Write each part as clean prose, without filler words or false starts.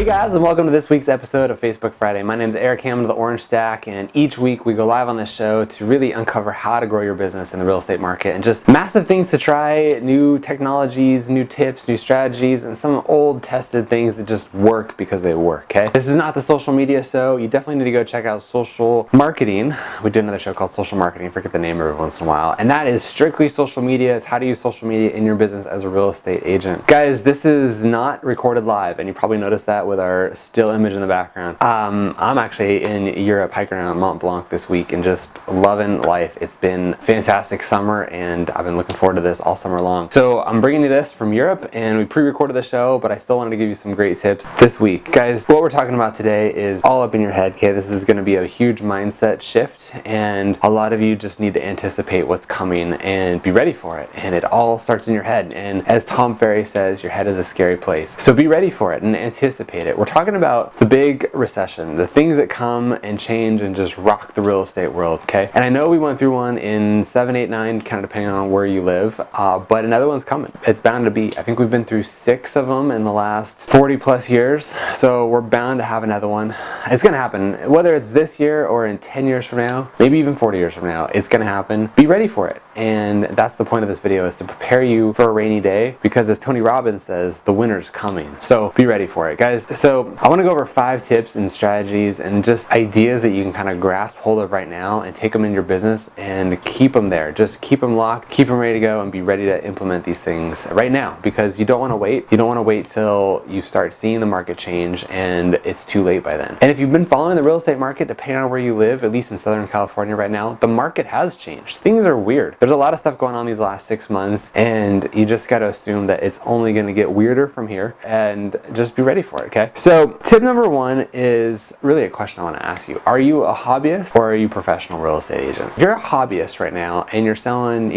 guys, and welcome to this week's episode of Facebook Friday. My name is Eric Hammond of the Orange Stack, and each week we go live on this show to really uncover how to grow your business in the real estate market and just massive things to try, new technologies, new tips, new strategies, and some old tested things that just work because they work, okay? This is not the social media show. You definitely need to go check out social marketing. We do another show called Social Marketing. I forget the name every once in a while. And that is strictly social media. It's how to use social media in your business as a real estate agent. Guys, this is not recorded live, and you probably noticed that with our still image in the background. I'm actually in Europe hiking around Mont Blanc this week and just loving life. It's been a fantastic summer, and I've been looking forward to this all summer long. So I'm bringing you this from Europe, and we pre-recorded the show, but I still wanted to give you some great tips this week. Guys, what we're talking about today is all up in your head, okay? This is going to be a huge mindset shift, and a lot of you just need to anticipate what's coming and be ready for it. And it all starts in your head. And as Tom Ferry says, your head is a scary place. So be ready for it and anticipate it. We're talking about the big recession, the things that come and change and just rock the real estate world, okay? And I know we went through one in 7, 8, 9, kind of depending on where you live, but another one's coming. It's bound to be. I think we've been through 6 of them in the last 40 plus years, so we're bound to have another one. It's gonna happen, whether it's this year or in 10 years from now, maybe even 40 years from now, it's gonna happen. Be ready for it. And that's the point of this video, is to prepare you for a rainy day, because as Tony Robbins says, the winter's coming. So be ready for it, guys. So I want to go over 5 tips and strategies and just ideas that you can kind of grasp hold of right now and take them in your business and keep them there. Just keep them locked, keep them ready to go, and be ready to implement these things right now, because you don't want to wait. You don't want to wait till you start seeing the market change and it's too late by then. And if you've been following the real estate market, depending on where you live, at least in Southern California right now, the market has changed. Things are weird. There's a lot of stuff going on these last 6 months, and you just got to assume that it's only going to get weirder from here, and just be ready for it, okay? So tip number 1 is really a question I want to ask you. Are you a hobbyist or are you a professional real estate agent? If you're a hobbyist right now and you're selling,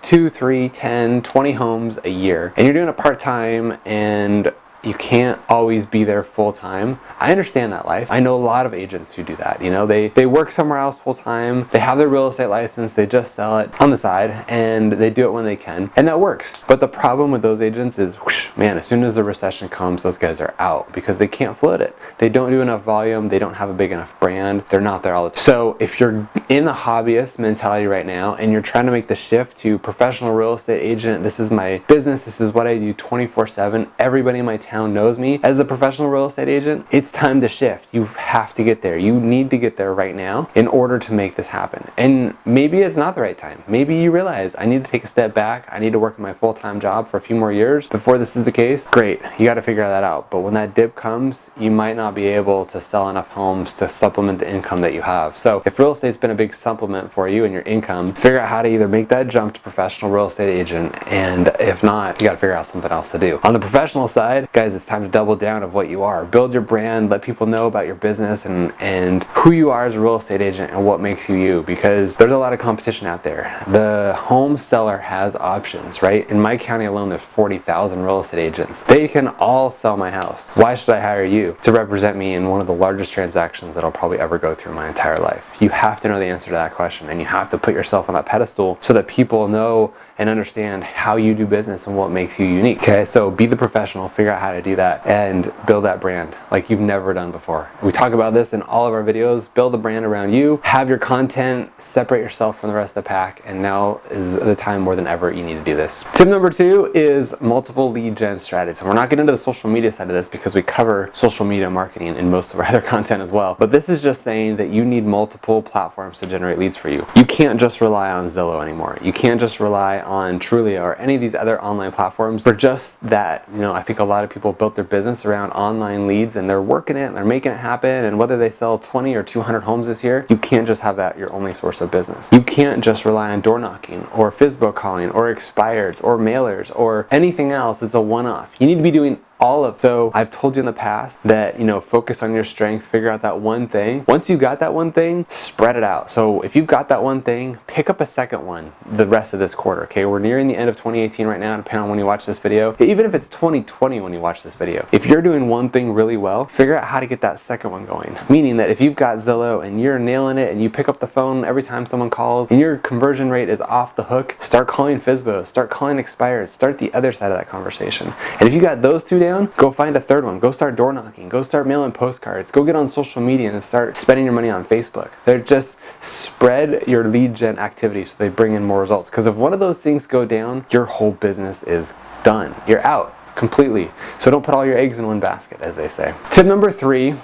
2, 3, 10, 20 homes a year, and you're doing it part-time and you can't always be there full time. I understand that life. I know a lot of agents who do that. They work somewhere else full time. They have their real estate license. They just sell it on the side, and they do it when they can, and that works. But the problem with those agents is, whoosh, man, as soon as the recession comes, those guys are out because they can't float it. They don't do enough volume. They don't have a big enough brand. They're not there all the time. So if you're in the hobbyist mentality right now and you're trying to make the shift to professional real estate agent, this is my business. This is what I do 24/7. Everybody in my town knows me as a professional real estate agent. It's time to shift. You have to get there. You need to get there right now in order to make this happen. And maybe it's not the right time. Maybe you realize I need to take a step back. I need to work in my full-time job for a few more years before this is the case. Great. You got to figure that out. But when that dip comes, you might not be able to sell enough homes to supplement the income that you have. So if real estate's been a big supplement for you and your income, figure out how to either make that jump to professional real estate agent, and if not, you got to figure out something else to do. On the professional side, guys, it's time to double down of what you are. Build your brand, let people know about your business and who you are as a real estate agent and what makes you you, because there's a lot of competition out there. The home seller has options, right? In my county alone, there's 40,000 real estate agents. They can all sell my house. Why should I hire you to represent me in one of the largest transactions that I'll probably ever go through in my entire life? You have to know the answer to that question, and you have to put yourself on that pedestal so that people know and understand how you do business and what makes you unique. Okay, so be the professional, figure out how to do that, and build that brand like you've never done before. We talk about this in all of our videos. Build a brand around you, have your content, separate yourself from the rest of the pack, and now is the time more than ever you need to do this. Tip number 2 is multiple lead gen strategies. And we're not getting into the social media side of this because we cover social media marketing in most of our other content as well. But this is just saying that you need multiple platforms to generate leads for you. You can't just rely on Zillow anymore. You can't just rely on Trulia or any of these other online platforms for just that. I think a lot of people built their business around online leads, and they're working it and they're making it happen, and whether they sell 20 or 200 homes this year, you can't just have that your only source of business. You can't just rely on door knocking or FSBO calling or expireds or mailers or anything else. It's a one-off. You need to be doing all of. So I've told you in the past that, focus on your strength, figure out that one thing. Once you got that one thing, spread it out. So if you've got that one thing, pick up a second one the rest of this quarter, okay? We're nearing the end of 2018 right now, depending on when you watch this video. Even if it's 2020 when you watch this video, if you're doing one thing really well, figure out how to get that second one going. Meaning that if you've got Zillow and you're nailing it and you pick up the phone every time someone calls and your conversion rate is off the hook, start calling FSBOs, start calling expireds, start the other side of that conversation. And if you got those two down, down, go find a third one. Go start door knocking. Go start mailing postcards. Go get on social media and start spending your money on Facebook. They're just spread your lead gen activity so they bring in more results. Because if one of those things go down, your whole business is done. You're out completely. So don't put all your eggs in one basket, as they say. Tip number three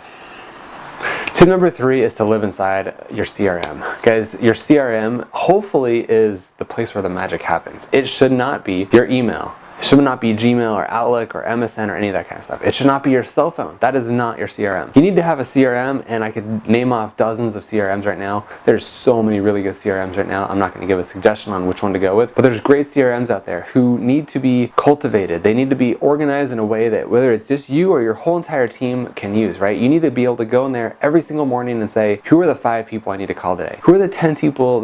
is to live inside your CRM. Guys, your CRM hopefully is the place where the magic happens. It should not be your email. It should not be Gmail or Outlook or MSN or any of that kind of stuff. It should not be your cell phone. That is not your CRM. You need to have a CRM, and I could name off dozens of CRMs right now. There's so many really good CRMs right now. I'm not going to give a suggestion on which one to go with, but there's great CRMs out there who need to be cultivated. They need to be organized in a way that whether it's just you or your whole entire team can use, right? You need to be able to go in there every single morning and say, who are the 5 people I need to call today? Who are the 10 people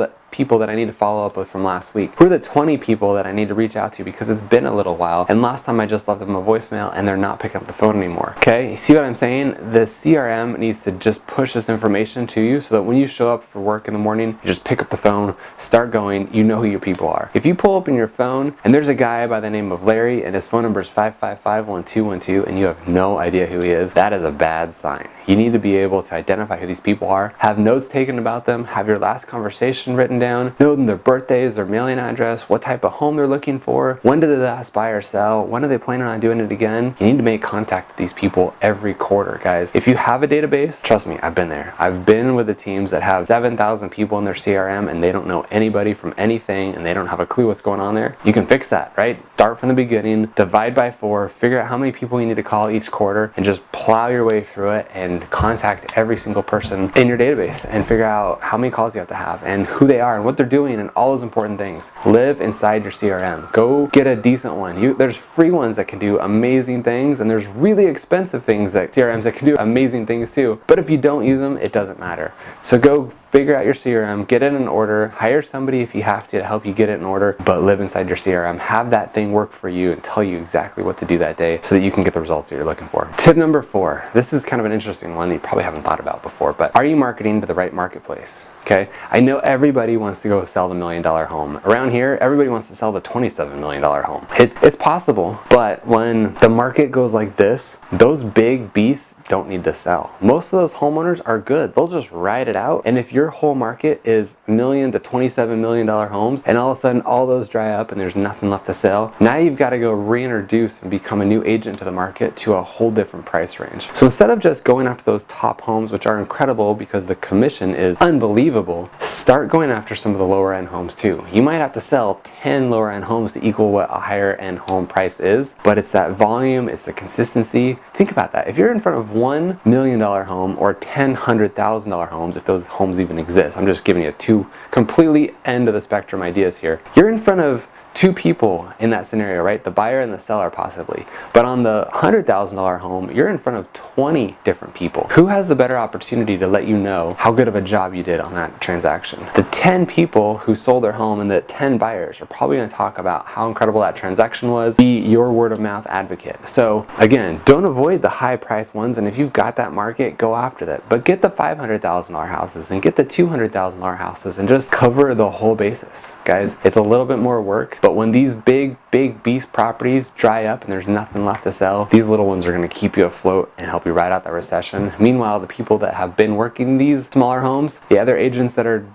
that I need to follow up with from last week? Who are the 20 people that I need to reach out to because it's been a little while and last time I just left them a voicemail and they're not picking up the phone anymore? Okay, you see what I'm saying? The CRM needs to just push this information to you so that when you show up for work in the morning, you just pick up the phone, start going, you know who your people are. If you pull open your phone and there's a guy by the name of Larry and his phone number is 555-1212 and you have no idea who he is, that is a bad sign. You need to be able to identify who these people are, have notes taken about them, have your last conversation written down, know their birthdays, their mailing address, what type of home they're looking for, when did they last buy or sell, when are they planning on doing it again. You need to make contact with these people every quarter, guys. If you have a database, trust me, I've been there. I've been with the teams that have 7,000 people in their CRM and they don't know anybody from anything and they don't have a clue what's going on there. You can fix that, right? Start from the beginning, divide by 4, figure out how many people you need to call each quarter and just plow your way through it and contact every single person in your database and figure out how many calls you have to have and who they are and what they're doing and all those important things. Live inside your CRM. Go get a decent one. There's free ones that can do amazing things and there's really expensive things that CRMs that can do amazing things too. But if you don't use them, it doesn't matter. So go figure out your CRM, get it in order, hire somebody if you have to help you get it in order, but live inside your CRM. Have that thing work for you and tell you exactly what to do that day so that you can get the results that you're looking for. Tip number 4. This is kind of an interesting one that you probably haven't thought about before, but are you marketing to the right marketplace? Okay, I know everybody wants to go sell the $1 million home. Around here, everybody wants to sell the $27 million home. It's possible, but when the market goes like this, those big beasts don't need to sell. Most of those homeowners are good. They'll just ride it out. And if your whole market is $1 million to $27 million homes and all of a sudden all those dry up and there's nothing left to sell, now you've got to go reintroduce and become a new agent to the market to a whole different price range. So instead of just going after those top homes, which are incredible because the commission is unbelievable, start going after some of the lower end homes too. You might have to sell 10 lower end homes to equal what a higher end home price is, but it's that volume, it's the consistency. Think about that. If you're in front of $1 million home or 10 $100,000 homes, if those homes even exist, I'm just giving you 2 completely end of the spectrum ideas here. You're in front of 2 people in that scenario, right? The buyer and the seller possibly. But on the $100,000 home, you're in front of 20 different people. Who has the better opportunity to let you know how good of a job you did on that transaction? The 10 people who sold their home and the 10 buyers are probably going to talk about how incredible that transaction was, be your word of mouth advocate. So again, don't avoid the high price ones, and if you've got that market, go after that. But get the $500,000 houses and get the $200,000 houses and just cover the whole basis. Guys, it's a little bit more work, but when these big beast properties dry up and there's nothing left to sell, these little ones are going to keep you afloat and help you ride out that recession. Meanwhile, the people that have been working these smaller homes, the other agents that are,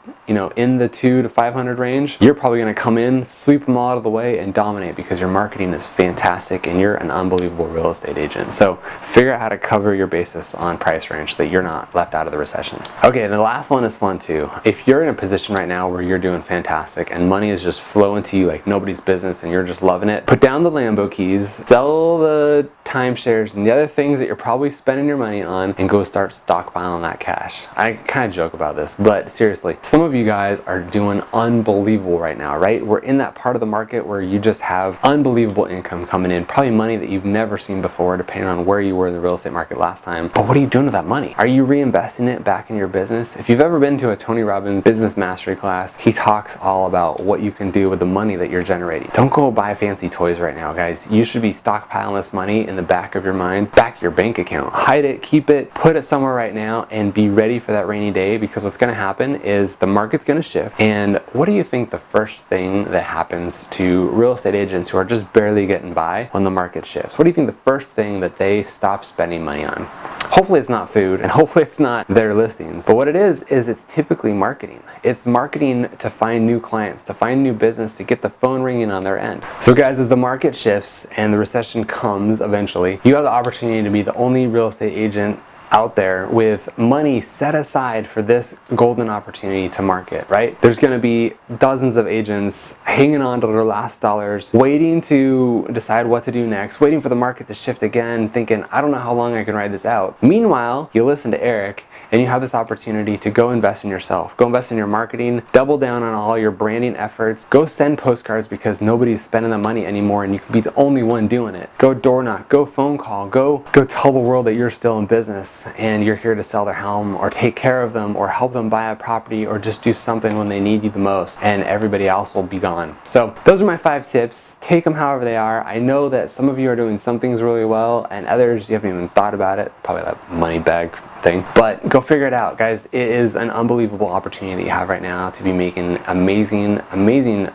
in the 2 to 500 range, you're probably going to come in, sweep them all out of the way and dominate because your marketing is fantastic and you're an unbelievable real estate agent. So figure out how to cover your basis on price range so that you're not left out of the recession. Okay, and the last one is fun too. If you're in a position right now where you're doing fantastic and money is just flowing to you like nobody's business and you're just loving it, put down the Lambo keys, sell the timeshares and the other things that you're probably spending your money on and go start stockpiling that cash. I kind of joke about this, but seriously, some of you guys are doing unbelievable right now, right? We're in that part of the market where you just have unbelievable income coming in, probably money that you've never seen before depending on where you were in the real estate market last time. But what are you doing with that money? Are you reinvesting it back in your business? If you've ever been to a Tony Robbins business mastery class, he talks all about what you can do with the money that you're generating. Don't go buy fancy toys right now, guys. You should be stockpiling this money in the back of your mind, back of your bank account. Hide it, keep it, put it somewhere right now and be ready for that rainy day, because what's going to happen is the market market's going to shift. And what do you think the first thing that happens to real estate agents who are just barely getting by when the market shifts? What do you think the first thing that they stop spending money on? Hopefully it's not food, and hopefully it's not their listings. But what it is it's typically marketing. It's marketing to find new clients, to find new business, to get the phone ringing on their end. So guys, as the market shifts and the recession comes eventually, you have the opportunity to be the only real estate agent out there with money set aside for this golden opportunity to market, right? There's going to be dozens of agents hanging on to their last dollars, waiting to decide what to do next, waiting for the market to shift again, thinking, I don't know how long I can ride this out. Meanwhile, you listen to Eric and you have this opportunity to go invest in yourself, go invest in your marketing, double down on all your branding efforts, go send postcards because nobody's spending the money anymore and you can be the only one doing it. Go door knock, go phone call, go tell the world that you're still in business and you're here to sell their home or take care of them or help them buy a property or just do something when they need you the most, and everybody else will be gone. So those are my 5 tips. Take them however they are. I know that some of you are doing some things really well and others you haven't even thought about it, probably that money bag thing, but go figure it out, guys. It is an unbelievable opportunity that you have right now to be making amazing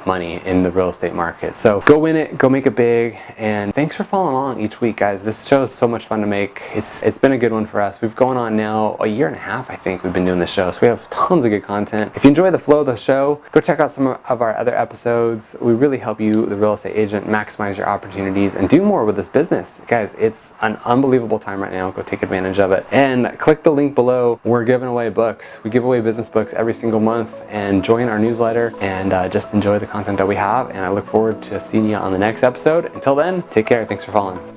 money in the real estate market. So go win it, go make it big, and thanks for following along each week, guys. This show is so much fun to make. It's been a good one for us. We've gone on now a year and a half, I think we've been doing this show, so we have tons of good content. If you enjoy the flow of the show, go check out some of our other episodes. We really help you, the real estate agent, maximize your opportunities and do more with this business. Guys, it's an unbelievable time right now. Go take advantage of it and click the link below. We're giving away books. We give away business books every single month, and join our newsletter and just enjoy the content that we have, and I look forward to seeing you on the next episode. Until then, take care. Thanks for following.